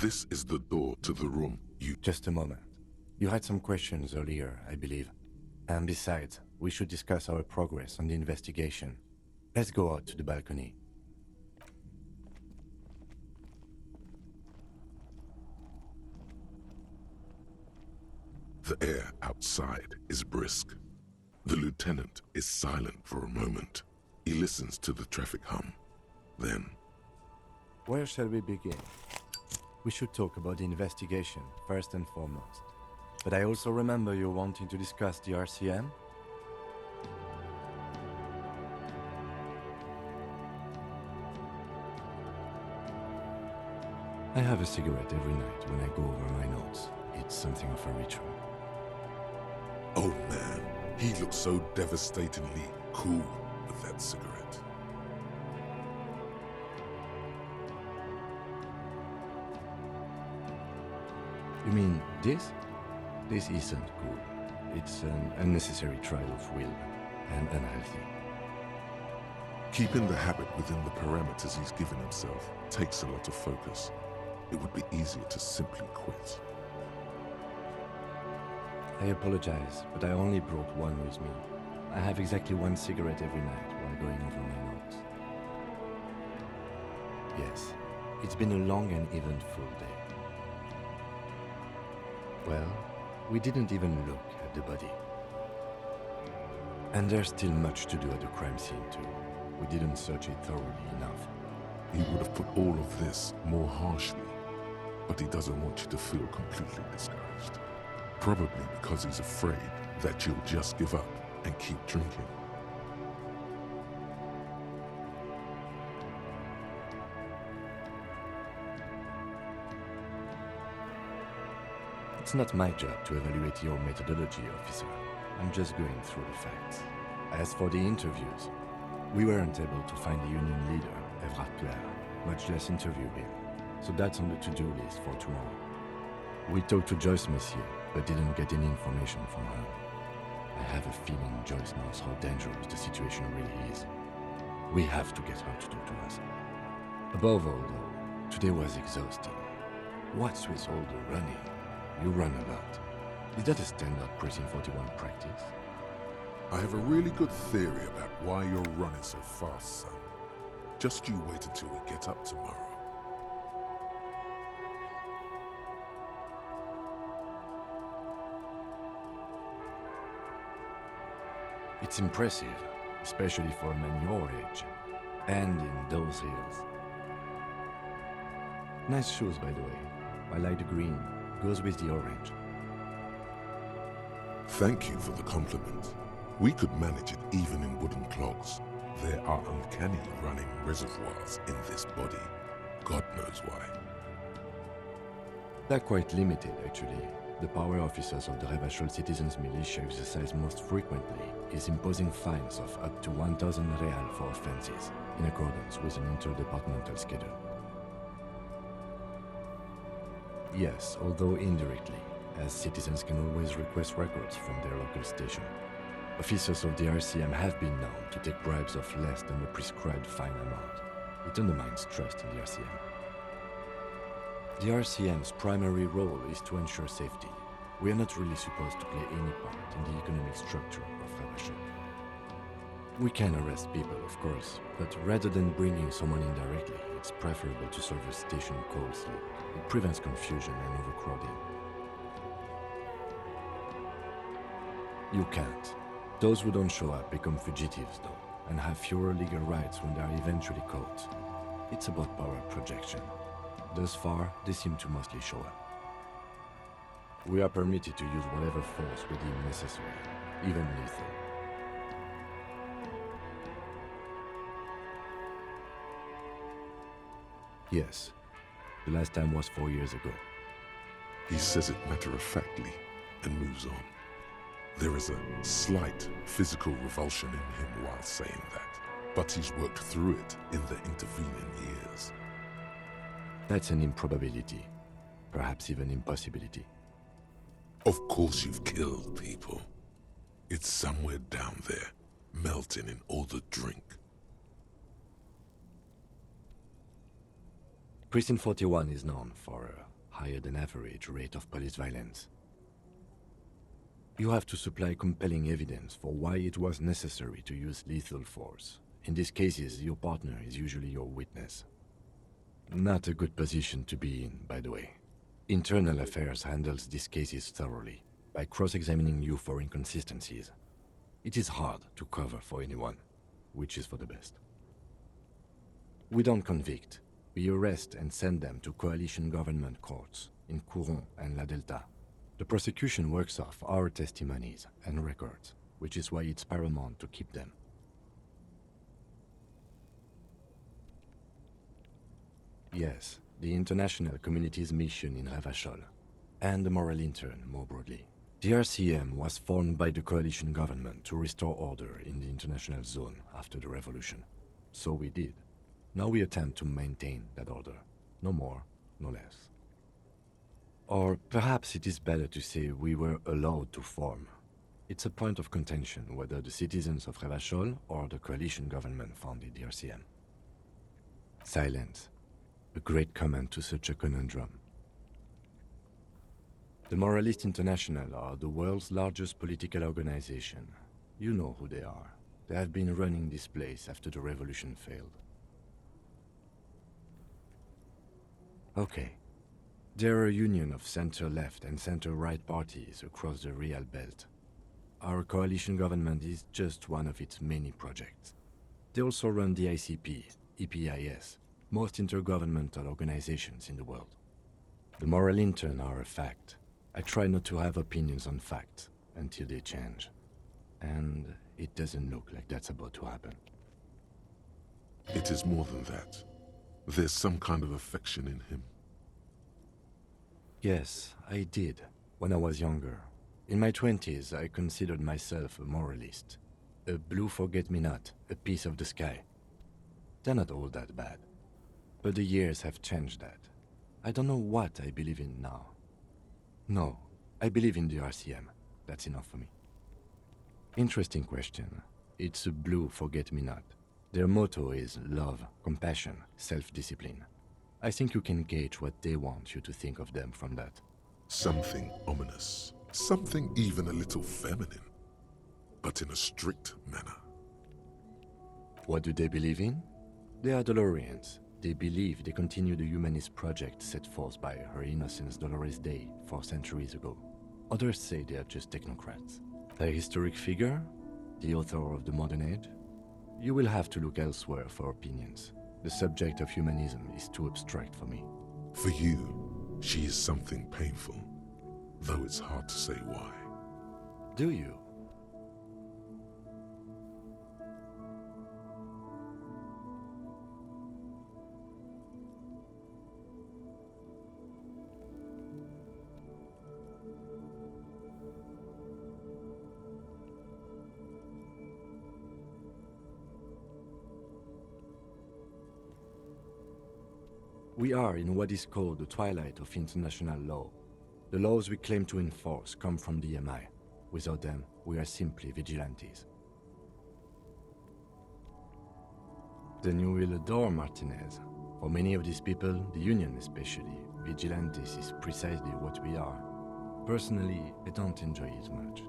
This is the door to the room. Just a moment. You had some questions earlier, I believe. And besides, we should discuss our progress on the investigation. Let's go out to the balcony. The air outside is brisk. The lieutenant is silent for a moment. He listens to the traffic hum. Then, Where shall we begin? We should talk about the investigation, first and foremost. But I also remember you wanting to discuss the RCM? I have a cigarette every night when I go over my notes. It's something of a ritual. oh man, he looks so devastatingly cool with that cigarette. You mean this? This isn't cool. It's an unnecessary trial of will, and unhealthy. Keeping the habit within the parameters he's given himself takes a lot of focus. It would be easier to simply quit. I apologize, but I only brought one with me. I have exactly one cigarette every night while going over my notes. Yes, it's been a long and eventful day. Well, we didn't even look at the body. And there's still much to do at the crime scene too. We didn't search it thoroughly enough. He would have put all of this more harshly, but he doesn't want you to feel completely discouraged. Probably because he's afraid that you'll just give up and keep drinking. It's not my job to evaluate your methodology, officer. I'm just going through the facts. As for the interviews, we weren't able to find the union leader, Evrard Claire, much less interview him. So that's on the to-do list for tomorrow. We talked to Joyce Messier, but didn't get any information from her. I have a feeling Joyce knows how dangerous the situation really is. We have to get her to talk to us. Above all, though, today was exhausting. What's with all the running? You run a lot. Is that a standard Precinct 41 practice? I have a really good theory about why you're running so fast, son. Just you wait until we get up tomorrow. It's impressive, especially for a man your age, and in those hills. Nice shoes, by the way. I like the green. Goes with the orange. Thank you for the compliment. We could manage it even in wooden clogs. There are uncanny running reservoirs in this body. God knows why. They're quite limited, actually. The power officers of the Revachol Citizens Militia exercise most frequently is imposing fines of up to 1,000 real for offenses, in accordance with an interdepartmental schedule. Yes, although indirectly, as citizens can always request records from their local station. Officers of the RCM have been known to take bribes of less than the prescribed fine amount. It undermines trust in the RCM. The RCM's primary role is to ensure safety. We are not really supposed to play any part in the economic structure of Revachol. We can arrest people, of course, but rather than bringing someone in directly, it's preferable to serve a station cold sleep. It prevents confusion and overcrowding. You can't. Those who don't show up become fugitives, though, and have fewer legal rights when they are eventually caught. It's about power projection. Thus far, they seem to mostly show up. We are permitted to use whatever force we deem necessary, even lethal. Yes. The last time was 4 years ago. He says it matter-of-factly and moves on. There is a slight physical revulsion in him while saying that, but he's worked through it in the intervening years. That's an improbability. Perhaps even impossibility. Of course you've killed people. It's somewhere down there, melting in all the drink. Precinct 41 is known for higher than average rate of police violence. You have to supply compelling evidence for why it was necessary to use lethal force. In these cases, your partner is usually your witness. Not a good position to be in, by the way. Internal Affairs handles these cases thoroughly, by cross-examining you for inconsistencies. It is hard to cover for anyone, which is for the best. We don't convict. We arrest and send them to coalition government courts in Couronne and La Delta. The prosecution works off our testimonies and records, which is why it's paramount to keep them. Yes, the international community's mission in Revachol, and the moral intern more broadly. The RCM was formed by the coalition government to restore order in the international zone after the revolution. So we did. Now we attempt to maintain that order. No more, no less. Or perhaps it is better to say we were allowed to form. It's a point of contention whether the citizens of Revachol or the coalition government founded the RCM. Silence. A great comment to such a conundrum. The Moralist International are the world's largest political organization. You know who they are. They have been running this place after the revolution failed. Okay. They're a union of center-left and center-right parties across the Real Belt. Our coalition government is just one of its many projects. They also run the ICP, EPIS, most intergovernmental organizations in the world. The moral intern are a fact. I try not to have opinions on facts until they change. And it doesn't look like that's about to happen. It is more than that. There's some kind of affection in him. Yes, I did, when I was younger. In my 20s, I considered myself a moralist. A blue forget-me-not, a piece of the sky. They're not all that bad. But the years have changed that. I don't know what I believe in now. No, I believe in the RCM. That's enough for me. Interesting question. It's a blue forget-me-not. Their motto is love, compassion, self-discipline. I think you can gauge what they want you to think of them from that. Something ominous. Something even a little feminine. But in a strict manner. What do they believe in? They are Dolorians. They believe they continue the humanist project set forth by Her Innocence Dolores Day 4 centuries ago. Others say they are just technocrats. A historic figure? The author of the modern age? You will have to look elsewhere for opinions. The subject of humanism is too abstract for me. For you, she is something painful, though it's hard to say why. Do you? We are in what is called the twilight of international law. The laws we claim to enforce come from the MI. Without them, we are simply vigilantes. Then you will adore Martinez. For many of these people, the Union especially, vigilantes is precisely what we are. Personally, I don't enjoy it much.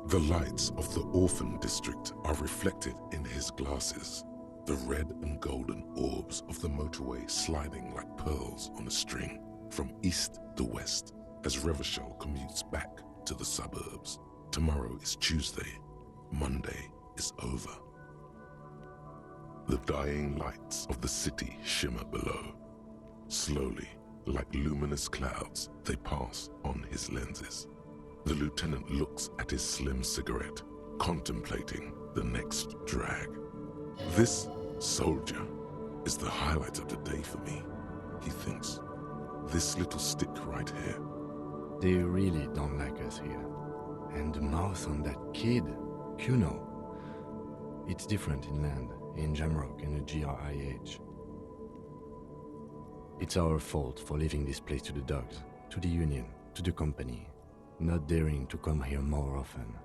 The lights of the orphan district are reflected in his glasses. The red and golden orbs of the motorway sliding like pearls on a string from east to west as Revachol commutes back to the suburbs. Tomorrow is Tuesday. Monday is over. The dying lights of the city shimmer below. Slowly, like luminous clouds, they pass on his lenses. The lieutenant looks at his slim cigarette, contemplating the next drag. This soldier is the highlight of the day for me, he thinks. This little stick right here. They really don't like us here. And the mouth on that kid, Kuno. It's different in land, in Jamrock and the GRIH. It's our fault for leaving this place to the dogs, to the Union, to the company, not daring to come here more often.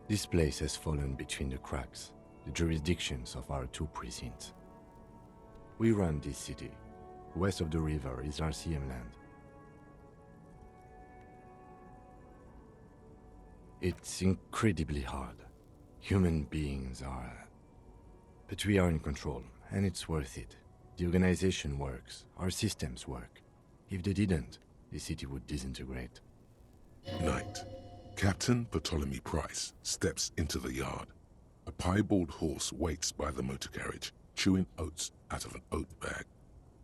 This place has fallen between the cracks, the jurisdictions of our 2 precincts. We run this city. West of the river is RCM land. It's incredibly hard. Human beings are... But we are in control, and it's worth it. The organization works, our systems work. If they didn't, the city would disintegrate. Night. Captain Ptolemy Price steps into the yard. A piebald horse waits by the motor carriage, chewing oats out of an oat bag.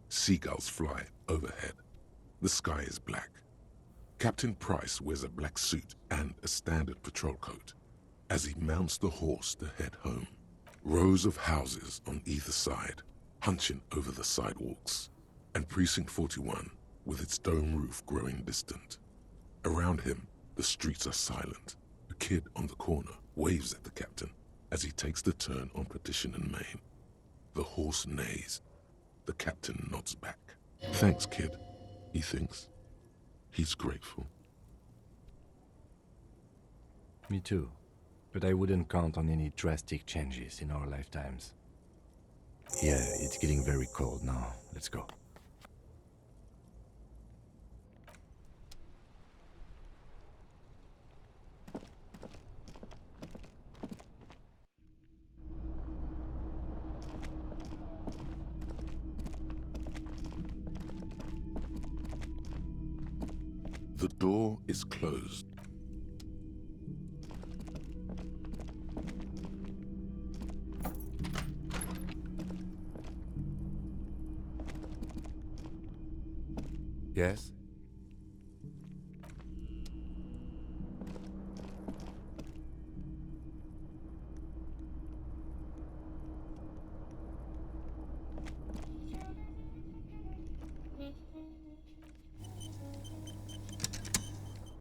Seagulls fly overhead. The sky is black. Captain Price wears a black suit and a standard patrol coat as he mounts the horse to head home. Rows of houses on either side, hunching over the sidewalks, and Precinct 41 with its dome roof growing distant. Around him, the streets are silent. A kid on the corner waves at the captain as he takes the turn on Petition and Main. The horse neighs. The captain nods back. Thanks, kid, he thinks. He's grateful. Me too. But I wouldn't count on any drastic changes in our lifetimes. Yeah, it's getting very cold now. Let's go. The door is closed. Yes?